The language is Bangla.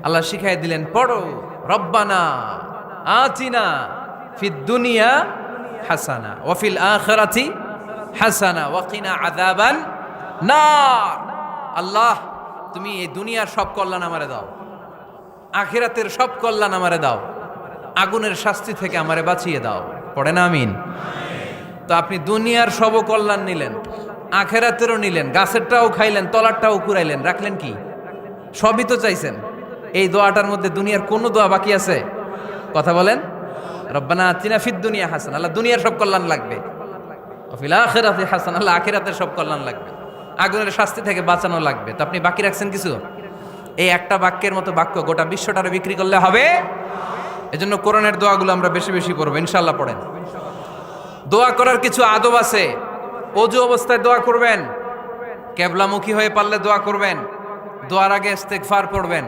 আল্লাহ শিখাই দিলেন পড়ো রব্বানা আতিনা ফিদ দুনিয়া হাসানা ওয়া ফিল আখিরাতি হাসানা ওয়া কিনা আযাবান নার। আল্লাহ তুমি এই দুনিয়ার সব কল্যাণ আমারে দাও, আখিরাতের সব কল্যাণ আমারে দাও, আগুনের শাস্তি থেকে আমারে বাঁচিয়ে দাও। পড়ে না আমিন। তো আপনি দুনিয়ার সব কল্যাণ নিলেন, আখিরাতেরও নিলেন, গাছেরটাও খাইলেন, তলারটাও কুড়াইলেন, রাখলেন কি? সবই তো চাইছেন। এই দোয়াটার মধ্যে দুনিয়ার কোন দোয়া বাকি আছে? কথা বলেন। রব্বানা আতিনা ফিদ দুনিয়া হাসান, আল্লাহ দুনিয়ার সব কল্যাণ লাগবে। ওয়া ফিল আখিরাতি হাসান, আল্লাহ আখিরাতের সব কল্যাণ লাগবে, আগুনের শাস্তি থেকে বাঁচানো লাগবে। তো আপনি বাকি রাখছেন কিছু? এই একটা বাক্যের মতো বাক্য গোটা বিশ্বটারে বিক্রি করলে হবে। এজন্য কোরআনের দোয়াগুলো আমরা বেশি বেশি পড়বো ইনশাআল্লাহ। পড়েন। দোয়া করার কিছু আদব আছে। ওযু অবস্থায় দোয়া করবেন, কিবলামুখী হয়ে পারলে দোয়া করবেন, দোয়ার আগে ইস্তেগফার পড়বেন।